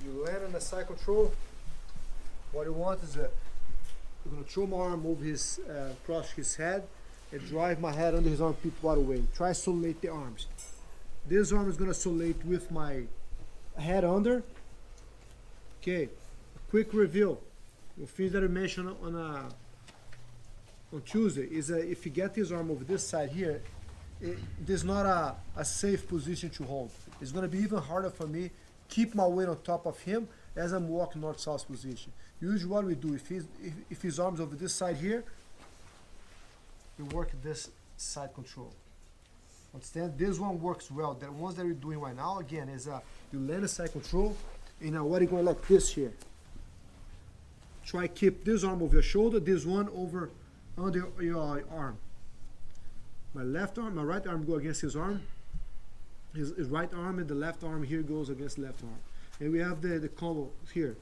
You land on the side control. What you want is you're gonna throw my arm over his, across his head, and drive my head under his armpit right away. Try to isolate the arms. This arm is gonna isolate with my head under. Okay, a quick review. The things that I mentioned on Tuesday is that if you get his arm over this side here, this is not a safe position to hold. It's gonna be even harder for me keep my weight on top of him as I'm walking north-south position. Usually what we do, if his arm's over this side here, we work this side control. Understand? This one works well. The ones that we're doing right now, again, is you land a side control, and now what are you going like this here? Try keep this arm over your shoulder, this one over under your arm. My left arm, my right arm go against his arm. His right arm and the left arm here goes against left arm. And we have the combo here.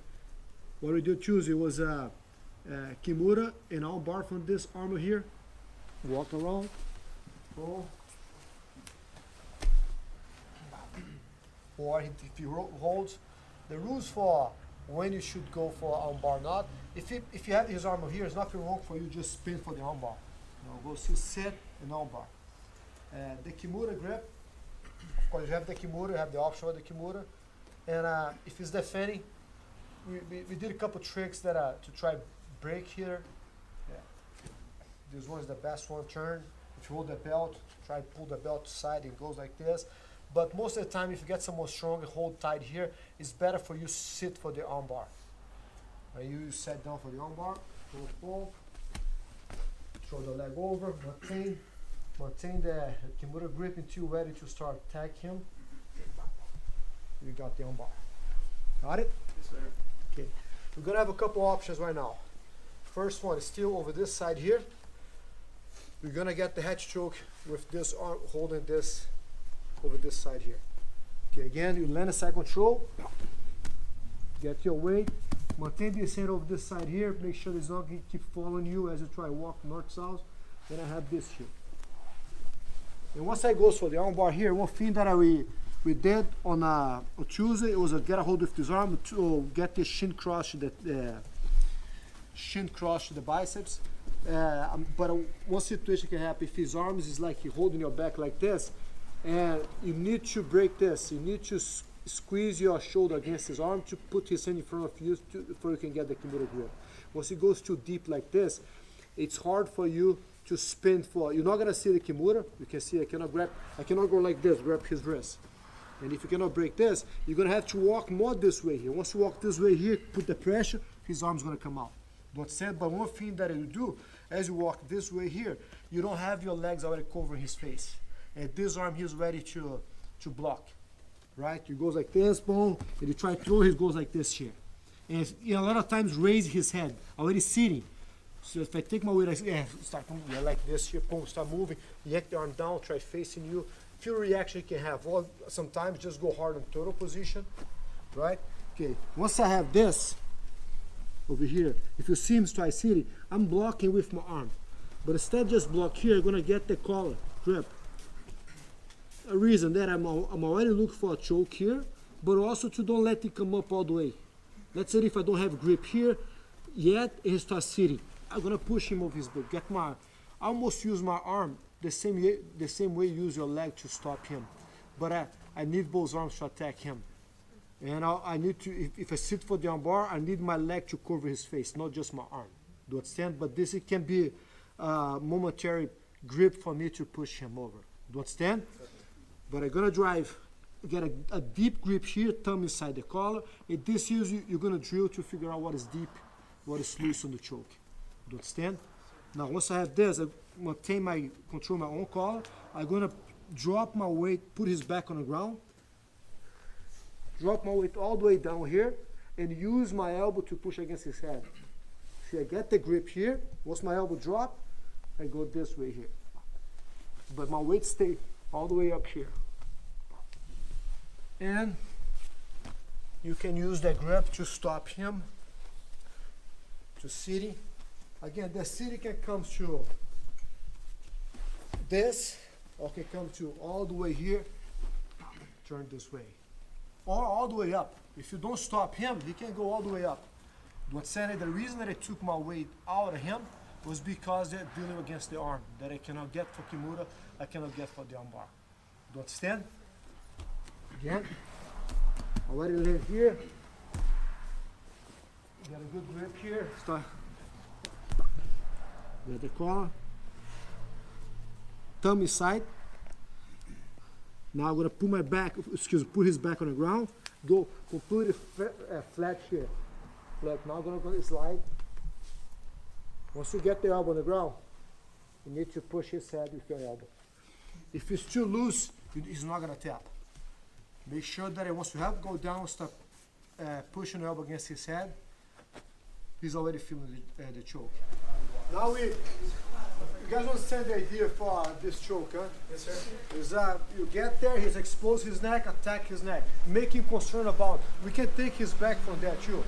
What we did Tuesday was Kimura and arm bar from this arm here. Walk around. Pull. Or if he holds, the rules for when you should go for arm bar not. If you have his arm here, there's nothing wrong for you just spin for the arm bar. Go sit and arm bar. The Kimura grip, of course you have the Kimura, you have the option of the Kimura. And if he's defending, we did a couple tricks that to try break here. Yeah. This one is the best one, turn. If you hold the belt, try to pull the belt to side, it goes like this. But most of the time, if you get someone strong and hold tight here, it's better for you sit for the arm bar. You sit down for the arm bar, pull, throw the leg over, maintain the Kimura grip until you're ready to start attack him. You got the arm bar. Got it? Yes, sir. Okay. We're gonna have a couple options right now. First one is still over this side here. We're gonna get the hatch choke with this arm holding this over this side here. Okay, again, you land a side control. Get your weight. Maintain this hand over this side here. Make sure it's not going to keep following you as you try to walk north-south. Then I have this here. And once I go for the arm bar here, one thing that we did on Tuesday, it was get a hold of this arm to get the shin cross to the biceps. But one situation can happen if his arms is like he holding your back like this, and you need to break this. You need to squeeze your shoulder against his arm to put his hand in front of you before you can get the Kimura grip. Once it goes too deep like this, it's hard for you to spin for. You're not gonna see the Kimura. You can see I cannot go like this, grab his wrist. And if you cannot break this, you're gonna have to walk more this way here. Once you walk this way here, put the pressure, his arm's gonna come out. But one thing that you do, as you walk this way here, you don't have your legs already covering his face. And this arm he's ready to block. Right? He goes like this, boom, and you try to throw, he goes like this here. And a lot of times raise his head, already sitting. So if I take my weight, start moving like this here, boom, start moving, yank the arm down, try facing you. Few reaction you can have. Or sometimes just go hard on turtle position, right? Okay, once I have this over here, if you see him try sitting, I'm blocking with my arm. But instead of just block here, I'm gonna get the collar, grip. A reason that I'm already looking for a choke here, but also to don't let it come up all the way. Let's say if I don't have grip here yet, and he starts sitting, I'm gonna push him over his back. I almost use my arm the same way you use your leg to stop him. But I need both arms to attack him. And I need to, if I sit for the arm bar, I need my leg to cover his face, not just my arm. Do you understand? But this it can be a momentary grip for me to push him over. Do you understand? But I'm gonna get a deep grip here, thumb inside the collar, and this is you're gonna drill to figure out what is deep, what is loose on the choke. Do you understand? Now once I have this, I control my own collar. I'm gonna drop my weight, put his back on the ground, drop my weight all the way down here, and use my elbow to push against his head. See, I get the grip here. Once my elbow drop, I go this way here. But my weight stay all the way up here. And you can use the grip to stop him to sitting. Again, the sitting can come to this, or can come to all the way here, turn this way. or all the way up. If you don't stop him, he can go all the way up. What's saying, the reason that I took my weight out of him was because they're dealing against the arm that I cannot get for Kimura, I cannot get for the armbar. Do you understand? Again, I let it live here. Got a good grip here. Start. Get the collar. Tummy side. Now I'm gonna put my back, put his back on the ground. Go completely flat here. Flat. Now I'm gonna go slide. Once you get the elbow on the ground, you need to push his head with your elbow. If it's too loose, he's not gonna tap. Make sure that once you have to go down, start pushing the elbow against his head. He's already feeling the choke. Now you guys understand the idea for this choke, huh? Yes, sir. Is you get there, he's expose his neck, attack his neck, make him concerned about. We can take his back from that too.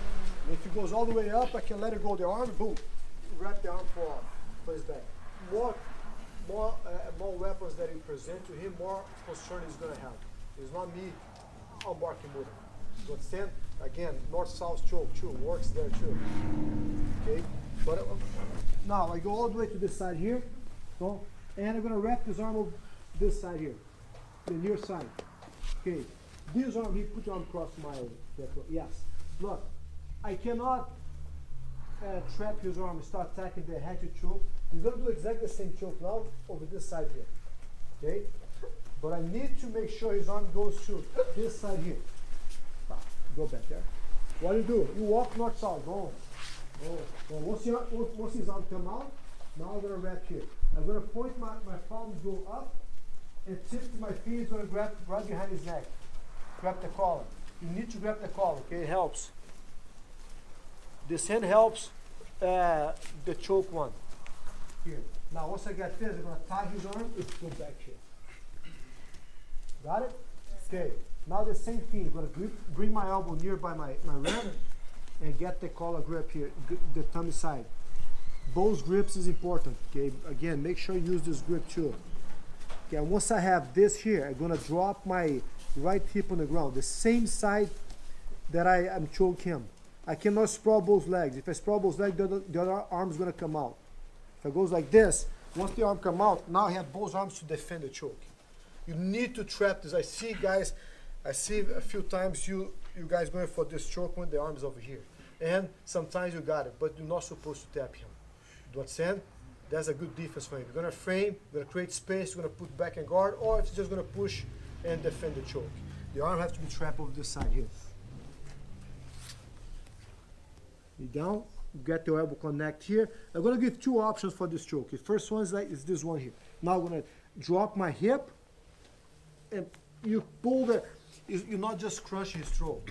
And if he goes all the way up, I can let it go the arm, boom, wrap the arm for his back. More weapons that you present to him, more concern he's gonna have. It's not me embarking with him. You understand? Again, north-south choke too, works there too. Okay? But now I go all the way to this side here. So, and I'm gonna wrap this arm over this side here. The near side. Okay. This arm here, put your arm across my yes. Look, I cannot trap his arm and start attacking the hatchet choke. He's gonna do exactly the same choke now over this side here. Okay? But I need to make sure his arm goes to this side here. Go back there. What do? You walk north-south. Go. Once his arm come out, now I'm gonna wrap here. I'm gonna point my palms go up and tip to my feet is gonna grab right behind his neck. Grab the collar. You need to grab the collar, okay? It helps. This hand helps the choke one. Here. Now once I get this, I'm gonna tie his arm and go back here. Got it? Okay. Now the same thing, I'm gonna bring my elbow nearby my rib and get the collar grip here, the tummy side. Both grips is important, okay? Again, make sure you use this grip too. Okay, once I have this here, I'm gonna drop my right hip on the ground, the same side that I am choking him. I cannot sprawl both legs. If I sprawl both legs, the other arm is gonna come out. If I goes like this, once the arm come out, now I have both arms to defend the choke. You need to trap this. I see a few times you guys going for this choke when the arm is over here. And sometimes you got it, but you're not supposed to tap him. Do you understand? That's a good defense for him. You're gonna frame, you're gonna create space, you're gonna put back and guard, or if you're just gonna push and defend the choke. The arm has to be trapped over this side here. You down, you get the elbow connect here. I'm gonna give two options for this choke. The first one is this one here. Now I'm gonna drop my hip and you pull you're not just crushing his throat.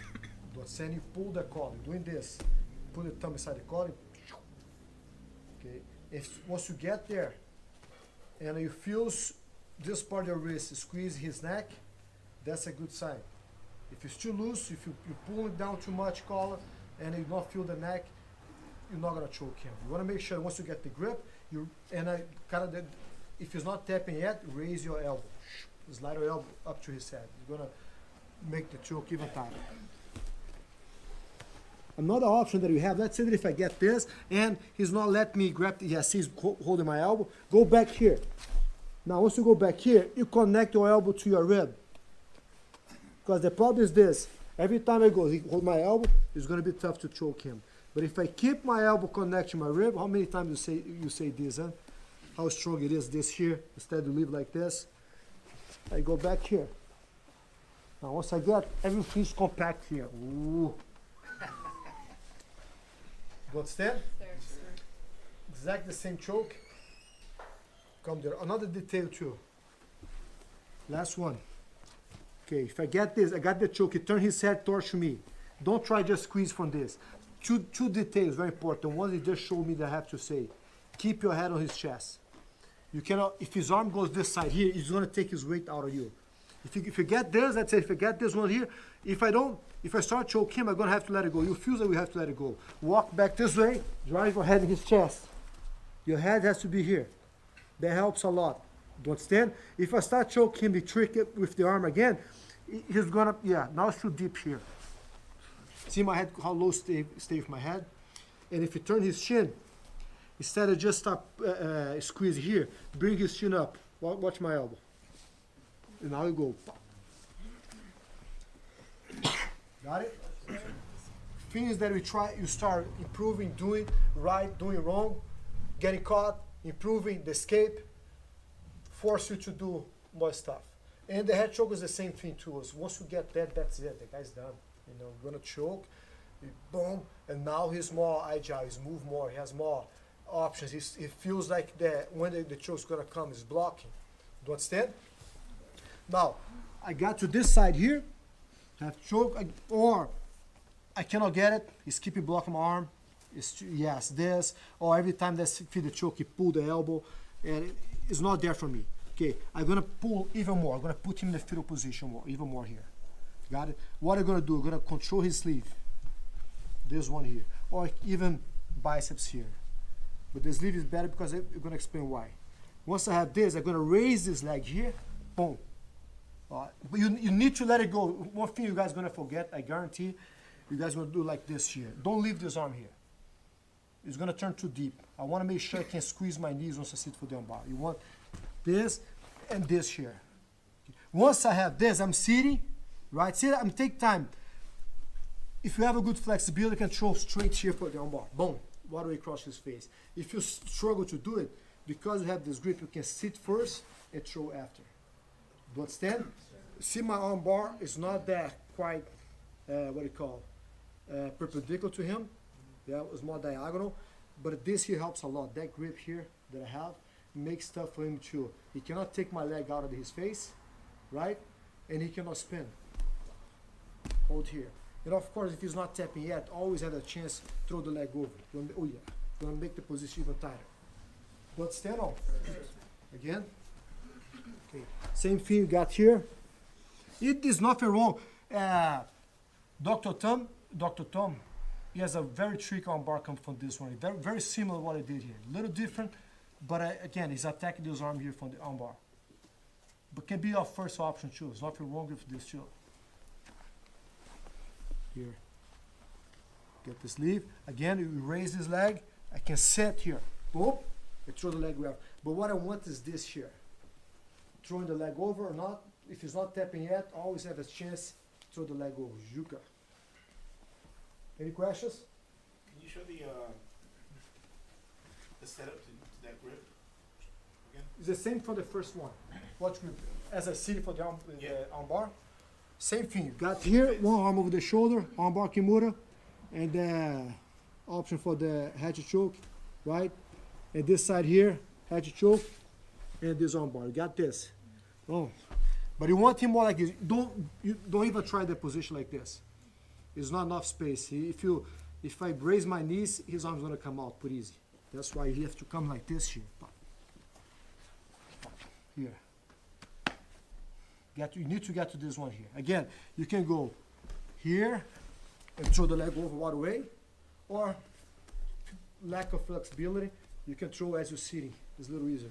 But saying you pull the collar, doing this, put the thumb inside the collar. Okay. Once you get there, and you feel this part of your wrist squeeze his neck, that's a good sign. If it's too loose, if you pull it down too much collar, and you don't feel the neck, you're not gonna choke him. You wanna make sure once you get the grip, if he's not tapping yet, raise your elbow. Slide your elbow up to his head. You're gonna make the choke even tighter. Another option that you have, let's say that if I get this and he's not letting me grab, yes, he's holding my elbow, go back here. Now once you go back here, you connect your elbow to your rib. Because the problem is this, every time I go, he hold my elbow, it's gonna be tough to choke him. But if I keep my elbow connected to my rib, how many times you say this, huh? How strong it is, this here, instead you leave like this. I go back here. Now once I get, everything's compact here. Ooh. You understand? Sir. Exactly the same choke. Come there. Another detail too. Last one. Okay, if I get this, I got the choke, he turn his head towards me. Don't try just squeeze from this. Two details, very important. One he just showed me that I have to say. Keep your head on his chest. You cannot, if his arm goes this side here, he's gonna take his weight out of you. If you get this, let's say if I get this one here, if I start choking him, I'm gonna have to let it go. You feel that we have to let it go. Walk back this way, drive your head in his chest. Your head has to be here. That helps a lot. Do you understand? If I start choking him, we trick it with the arm again, He's gonna, yeah, now it's too deep here. See my head, how low stay with my head? And if you turn his chin, instead of just stop squeeze here, bring his chin up. Watch my elbow. And now you go. Got it? Things that you start improving, doing right, doing wrong, getting caught, improving, the escape, force you to do more stuff. And the head choke is the same thing too. Once you get that, that's it. The guy's done. You know, gonna choke, boom, and now he's more agile. He's move more. He has more options. It feels like when the choke's gonna come, he's blocking. Do you understand? Now, I got to this side here, have choke, or I cannot get it. He's keeping blocking my arm. Yes, this, or every time that feel the choke, he pull the elbow, and it's not there for me. Okay, I'm gonna pull even more. I'm gonna put him in the fetal position more, even more here. Got it? What I'm gonna do, I'm gonna control his sleeve. This one here, or even biceps here. But the sleeve is better because I'm gonna explain why. Once I have this, I'm gonna raise this leg here, boom. But you need to let it go. One thing you guys gonna forget, I guarantee, you guys gonna do like this here. Don't leave this arm here. It's gonna turn too deep. I wanna make sure I can squeeze my knees once I sit for the armbar. You want this and this here. Once I have this, I'm sitting, right? See, I'm take time. If you have a good flexibility, you can throw straight here for the armbar. Boom, all the way across his face. If you struggle to do it, because you have this grip, you can sit first and throw after. Do you understand? See, my armbar is not that quite, perpendicular to him. Yeah, it's more diagonal. But this here helps a lot. That grip here that I have makes stuff for him too. He cannot take my leg out of his face, right? And he cannot spin. Hold here. And of course, if he's not tapping yet, always have a chance to throw the leg over. Oh yeah, gonna make the position even tighter. But stand on. Again. Okay. Same thing you got here. It is nothing wrong. Dr. Tom, he has a very tricky armbar come from this one. Very, very similar to what I did here. A little different, but again, he's attacking this arm here from the armbar. But can be our first option too. There's nothing wrong with this too. Here. Get the sleeve. Again, you raise this leg. I can set here. Boom. I throw the leg up. But what I want is this here. Throwing the leg over or not. If he's not tapping yet, always have a chance to throw the leg over. Juca. Any questions? Can you show the setup to that grip again? It's the same for the first one. Watch grip. As I see for the armbar. Same thing. You got here, one arm over the shoulder, armbar kimura, and the option for the hatchet choke, right? And this side here, hatchet choke, and this armbar. You got this. Oh. But you want him more like this. Don't even try the position like this. There's not enough space. If I raise my knees, his arm's gonna come out pretty easy. That's why you have to come like this here. Here. You need to get to this one here. Again, you can go here and throw the leg over all the way, or lack of flexibility, you can throw as you're sitting. It's a little easier.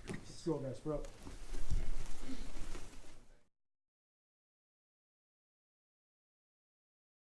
Let's go, guys, bro.